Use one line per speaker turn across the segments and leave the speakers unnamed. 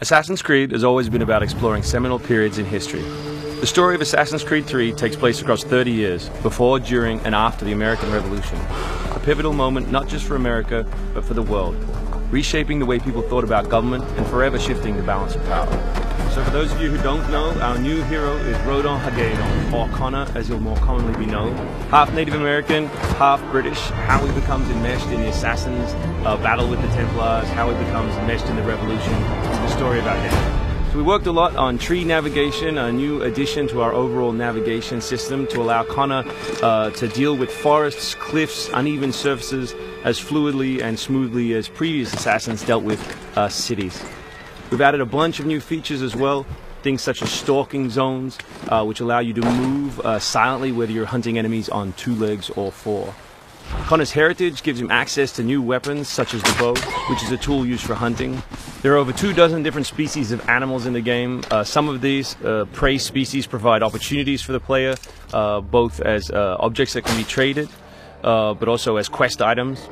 Assassin's Creed has always been about exploring seminal periods in history. The story of Assassin's Creed 3 takes place across 30 years, before, during, and after the American Revolution. A pivotal moment not just for America, but for the world, reshaping the way people thought about government and forever shifting the balance of power. So for those of you who don't know, our new hero is Rodon Hagedon, or Connor as he'll more commonly be known. Half Native American, half British, how he becomes enmeshed in the Assassins' battle with the Templars, how he becomes enmeshed in the Revolution. It's the story about him. So we worked a lot on tree navigation, a new addition to our overall navigation system to allow Connor to deal with forests, cliffs, uneven surfaces as fluidly and smoothly as previous Assassins dealt with cities. We've added a bunch of new features as well, things such as stalking zones, which allow you to move silently whether you're hunting enemies on 2 legs or 4. Connor's heritage gives him access to new weapons such as the bow, which is a tool used for hunting. There are over 24 different species of animals in the game. Some of these prey species provide opportunities for the player, both as objects that can be traded, but also as quest items.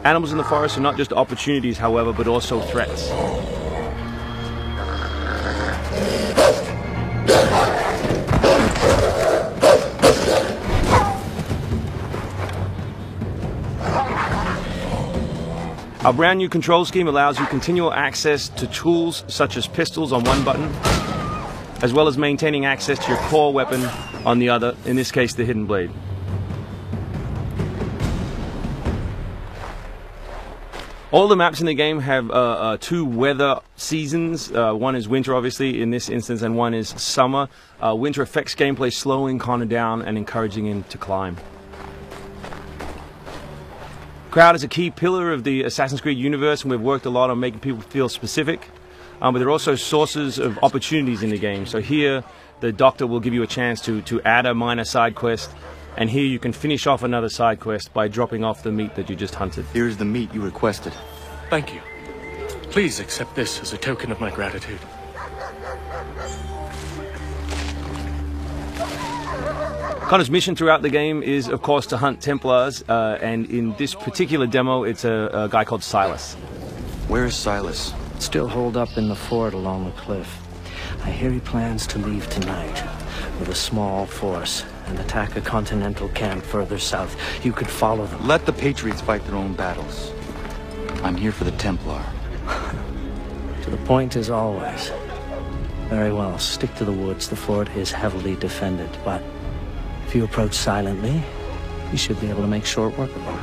Animals in the forest are not just opportunities, however, but also threats. Our brand new control scheme allows you continual access to tools such as pistols on one button, as well as maintaining access to your core weapon on the other, in this case the hidden blade. All the maps in the game have 2 weather seasons. One is winter, obviously, in this instance, and one is summer. Winter affects gameplay, slowing Connor down and encouraging him to climb. Crowd is a key pillar of the Assassin's Creed universe, and we've worked a lot on making people feel specific. But there are also sources of opportunities in the game. So here, the Doctor will give you a chance to add a minor side quest. And here you can finish off another side quest by dropping off the meat that you just hunted.
Here's the meat you requested.
Thank you. Please accept this as a token of my gratitude.
Connor's mission throughout the game is, of course, to hunt Templars, and in this particular demo, it's a guy called Silas.
Where is Silas?
Still holed up in the fort along the cliff. I hear he plans to leave tonight with a small force and attack a continental camp further south. You could follow them.
Let the Patriots fight their own battles. I'm here for the Templar.
To the point as always. Very well, stick to the woods. The fort is heavily defended, but if you approach silently, you should be able to make short work of them.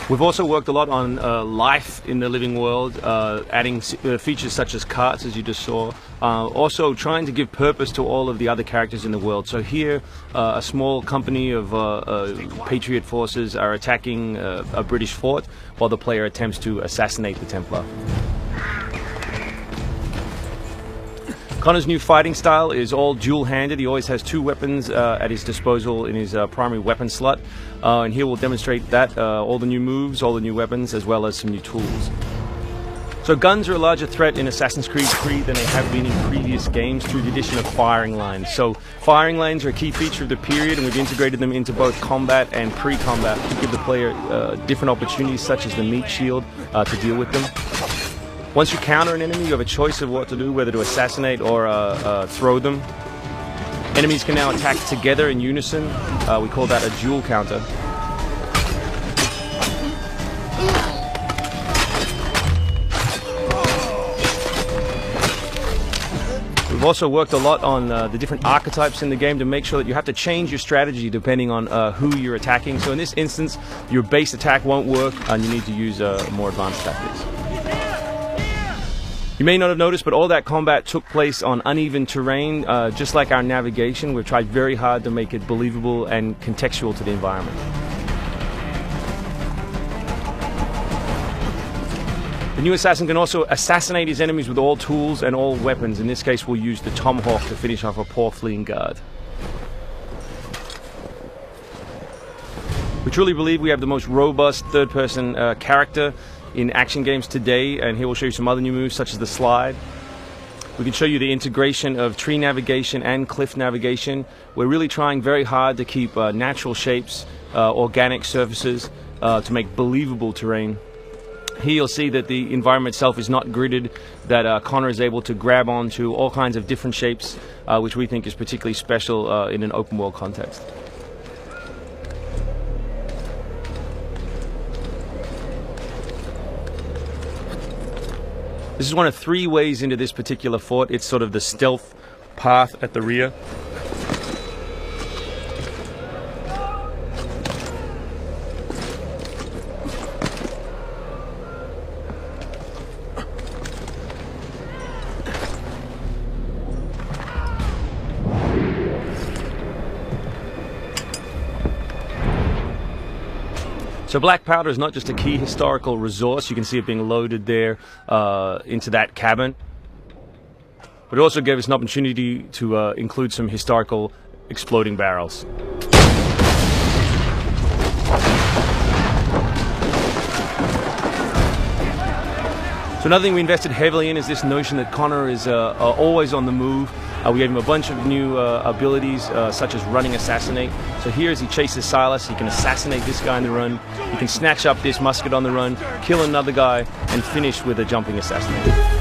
We've also worked a lot on life in the living world, adding features such as carts, as you just saw. Also trying to give purpose to all of the other characters in the world. So here, a small company of Patriot forces are attacking a British fort, while the player attempts to assassinate the Templar. Connor's new fighting style is all dual-handed. He always has 2 weapons at his disposal in his primary weapon slot. And here we'll demonstrate that, all the new moves, all the new weapons, as well as some new tools. So guns are a larger threat in Assassin's Creed 3 than they have been in previous games through the addition of firing lines. So firing lines are a key feature of the period, and we've integrated them into both combat and pre-combat to give the player different opportunities, such as the meat shield, to deal with them. Once you counter an enemy, you have a choice of what to do, whether to assassinate or throw them. Enemies can now attack together in unison. We call that a dual counter. We've also worked a lot on the different archetypes in the game to make sure that you have to change your strategy depending on who you're attacking. So in this instance, your base attack won't work and you need to use more advanced tactics. You may not have noticed, but all that combat took place on uneven terrain. Just like our navigation, we've tried very hard to make it believable and contextual to the environment. The new assassin can also assassinate his enemies with all tools and all weapons. In this case, we'll use the tomahawk to finish off a poor fleeing guard. We truly believe we have the most robust third-person character in action games today, and here we'll show you some other new moves such as the slide. We can show you the integration of tree navigation and cliff navigation. We're really trying very hard to keep natural shapes, organic surfaces, to make believable terrain. Here you'll see that the environment itself is not gridded, that Connor is able to grab onto all kinds of different shapes, which we think is particularly special in an open world context. This is one of 3 ways into this particular fort. It's sort of the stealth path at the rear. So black powder is not just a key historical resource. You can see it being loaded there into that cabin. But it also gave us an opportunity to include some historical exploding barrels. So another thing we invested heavily in is this notion that Connor is always on the move. We gave him a bunch of new abilities, such as running assassinate. So here as he chases Silas, he can assassinate this guy on the run, he can snatch up this musket on the run, kill another guy, and finish with a jumping assassinate.